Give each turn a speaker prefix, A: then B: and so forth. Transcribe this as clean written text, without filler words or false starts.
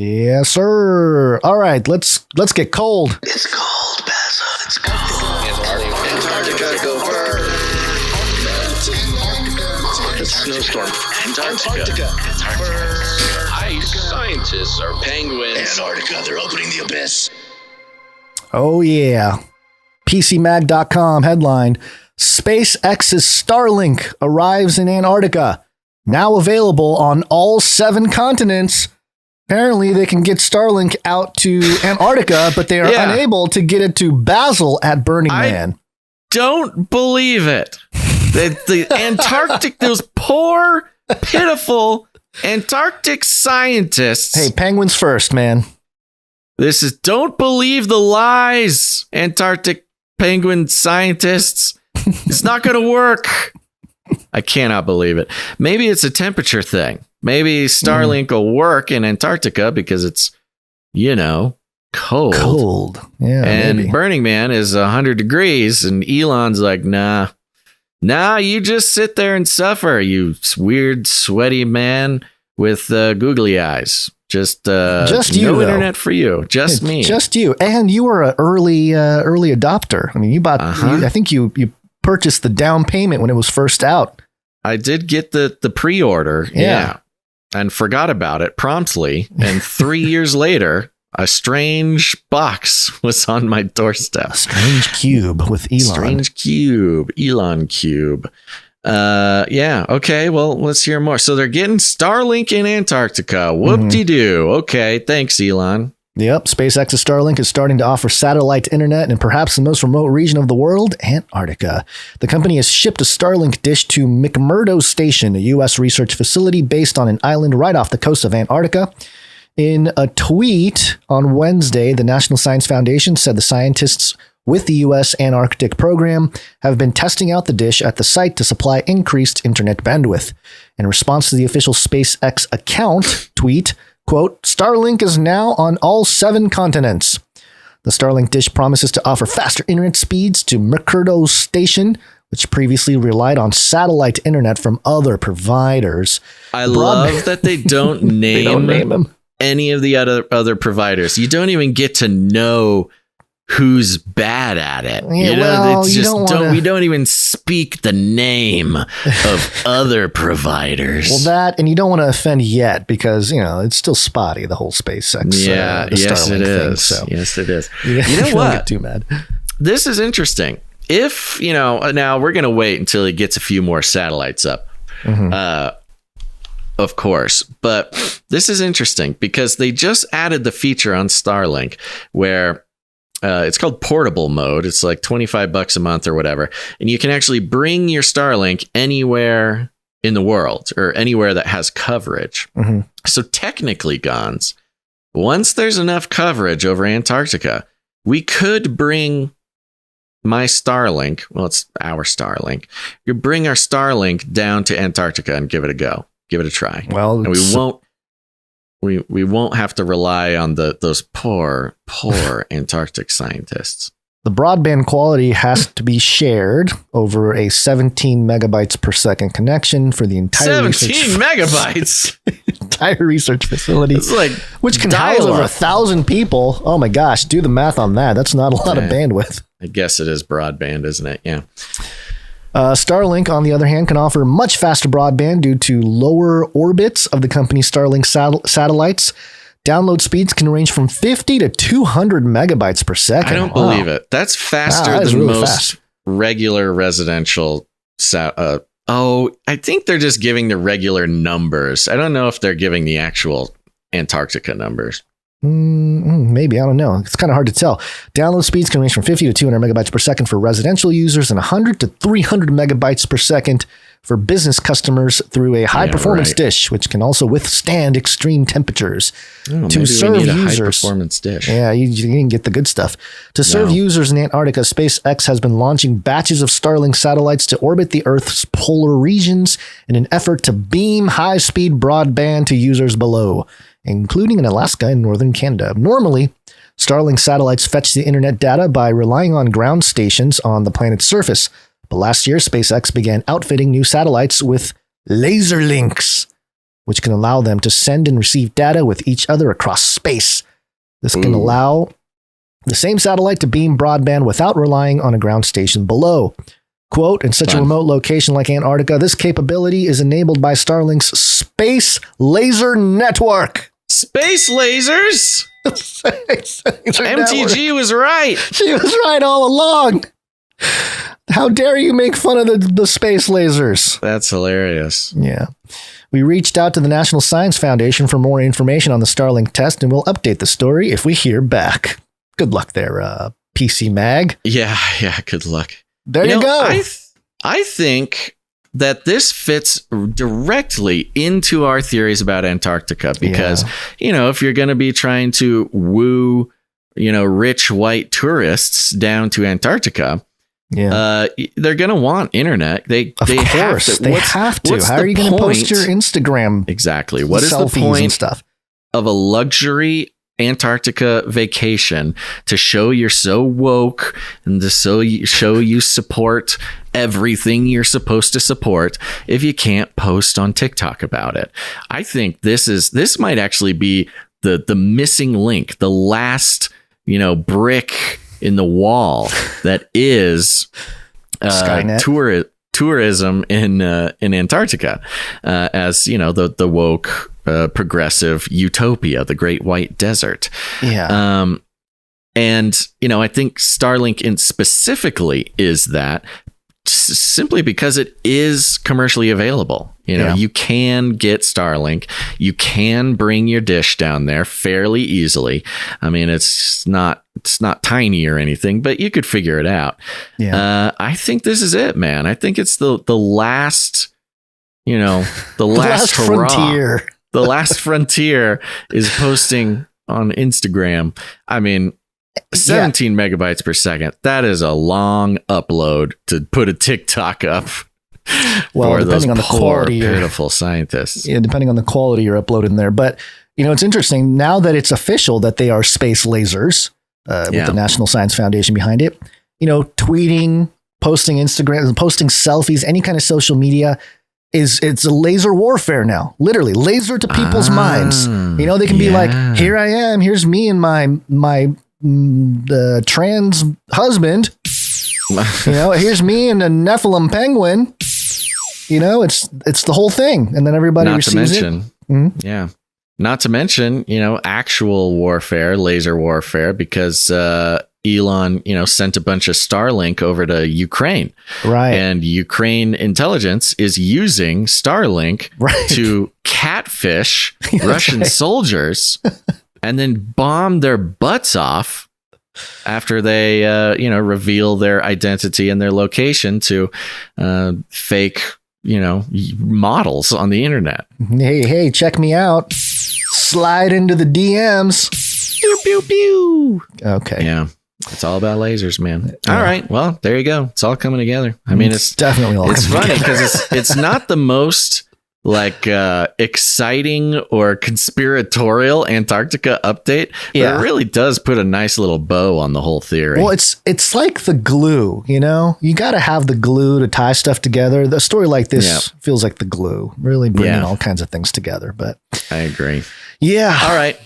A: Yes, sir. All right, let's get cold.
B: It's cold, Basil. It's cold. Antarctica, go first. It's snowstorm. Antarctica. Ice. Scientists are penguins. Antarctica, they're opening the abyss.
A: Oh, yeah. PCMag.com headline, SpaceX's Starlink arrives in Antarctica. Now available on all 7 continents. Apparently, they can get Starlink out to Antarctica, but they are unable to get it to Basil at Burning Man.
C: Don't believe it. The Antarctic, those poor, pitiful Antarctic scientists.
A: Hey, penguins first, man.
C: This is, don't believe the lies, Antarctic penguin scientists. It's not going to work. I cannot believe it. Maybe it's a temperature thing. Maybe Starlink will work in Antarctica because it's, cold.
A: Cold. Yeah.
C: And
A: maybe.
C: Burning Man is 100 degrees. And Elon's like, nah, you just sit there and suffer, you weird, sweaty man with googly eyes. Just you, no internet for you. Just me.
A: Just you. And you were an early adopter. I mean, you bought, I think you purchased the down payment when it was first out.
C: I did get the pre-order. Yeah. And forgot about it promptly. And 3 years later, a strange box was on my doorstep.
A: A strange cube with Elon.
C: Strange cube. Elon cube. Yeah. Okay. Well, let's hear more. So they're getting Starlink in Antarctica. Whoop-de-doo. Okay. Thanks, Elon.
A: Yep. SpaceX's Starlink is starting to offer satellite internet in perhaps the most remote region of the world, Antarctica. The company has shipped a Starlink dish to McMurdo Station, a U.S. research facility based on an island right off the coast of Antarctica. In a tweet on Wednesday, the National Science Foundation said the scientists with the U.S. Antarctic program have been testing out the dish at the site to supply increased internet bandwidth. In response to the official SpaceX account tweet, quote, Starlink is now on all 7 continents. The Starlink dish promises to offer faster internet speeds to McMurdo Station, which previously relied on satellite internet from other providers.
C: I love that they don't name
A: them.
C: Any of the other providers. You don't even get to know who's bad at it.
A: Yeah,
C: it's just we don't even speak the name of other providers.
A: Well, that, and you don't want to offend yet because, it's still spotty, the whole SpaceX.
C: Yeah, yes,
A: Starlink
C: it is.
A: Thing, so.
C: Yes, it is.
A: You
C: know what?
A: Get too mad.
C: This is interesting. If, now we're going to wait until he gets a few more satellites up. Of course. But this is interesting because they just added the feature on Starlink where it's called portable mode. It's like $25 a month or whatever. And you can actually bring your Starlink anywhere in the world or anywhere that has coverage. So technically, Gons, once there's enough coverage over Antarctica, we could bring my Starlink. Well, it's our Starlink. You bring our Starlink down to Antarctica and give it a go. Give it a try.
A: Well,
C: and we won't have to rely on those poor Antarctic scientists.
A: The broadband quality has to be shared over a 17 megabytes per second connection for the entire
C: 17 megabytes.
A: Entire research facility.
C: It's like
A: which can house over 1,000 people. Oh my gosh, do the math on that. That's not a lot of bandwidth.
C: I guess it is broadband, isn't it? Yeah.
A: Starlink, on the other hand, can offer much faster broadband due to lower orbits of the company's Starlink satellites. Download speeds can range from 50 to 200 megabytes per second.
C: I don't believe it. That's faster than really most regular residential. I think they're just giving the regular numbers. I don't know if they're giving the actual Antarctica numbers.
A: Maybe, I don't know. It's kind of hard to tell. Download speeds can range from 50 to 200 megabytes per second for residential users and 100 to 300 megabytes per second for business customers through a high-performance dish, which can also withstand extreme temperatures.
C: To serve users, a high-performance dish.
A: Yeah, you can get the good stuff. To serve users in Antarctica, SpaceX has been launching batches of Starlink satellites to orbit the Earth's polar regions in an effort to beam high-speed broadband to users below, including in Alaska and northern Canada. Normally, Starlink satellites fetch the internet data by relying on ground stations on the planet's surface. But last year, SpaceX began outfitting new satellites with laser links, which can allow them to send and receive data with each other across space. This can allow the same satellite to beam broadband without relying on a ground station below. Quote, in such a remote location like Antarctica, this capability is enabled by Starlink's Space Laser Network.
C: Space lasers? MTG was right.
A: She was right all along. How dare you make fun of the space lasers?
C: That's hilarious.
A: Yeah. We reached out to the National Science Foundation for more information on the Starlink test, and we'll update the story if we hear back. Good luck there, PC Mag.
C: Yeah, good luck.
A: There you go.
C: I think that this fits directly into our theories about Antarctica because, if you're going to be trying to woo, rich white tourists down to Antarctica, they're going to want internet. They have to.
A: How are you going to post your Instagram?
C: Exactly. What is the point and stuff of a luxury Antarctica vacation to show you're so woke and to show you support everything you're supposed to support if you can't post on TikTok about it? I think this might actually be the missing link, the last brick in the wall that is tourism in Antarctica, as the woke progressive utopia, the Great White Desert.
A: Yeah.
C: And I think Starlink specifically is that simply because it is commercially available. You can get Starlink. You can bring your dish down there fairly easily. I mean, it's not tiny or anything, but you could figure it out.
A: Yeah.
C: I think this is it, man. I think it's the last, the last hurrah.
A: Frontier.
C: The last frontier is posting on Instagram. I mean, 17 megabytes per second. That is a long upload to put a TikTok up.
A: Well,
C: for
A: depending
C: those
A: on the
C: poor,
A: quality,
C: pitiful scientists.
A: Yeah, depending on the quality you're uploading there. But it's interesting now that it's official that they are space lasers with the National Science Foundation behind it. Tweeting, posting Instagram, posting selfies, any kind of social media. It's a laser warfare now, literally laser to people's minds. They can be like, here I am, here's me and my trans husband. Here's me and a Nephilim penguin. It's the whole thing, and then everybody receives it.
C: Yeah. Not to mention, actual warfare, laser warfare, because Elon, sent a bunch of Starlink over to Ukraine.
A: Right.
C: And Ukraine intelligence is using Starlink to catfish Russian soldiers and then bomb their butts off after they, reveal their identity and their location to fake, models on the internet.
A: Hey, check me out. Slide into the DMs.
C: Pew, pew, pew.
A: Okay.
C: Yeah. It's all about lasers, man. Yeah. All right. Well, there you go. It's all coming together. I mean, it's
A: definitely all
C: it's funny because it's not the most exciting or conspiratorial Antarctica update, but it really does put a nice little bow on the whole theory.
A: Well, it's like the glue, you got to have the glue to tie stuff together. The story like this feels like the glue, really bringing all kinds of things together. But
C: I agree.
A: Yeah.
C: All right.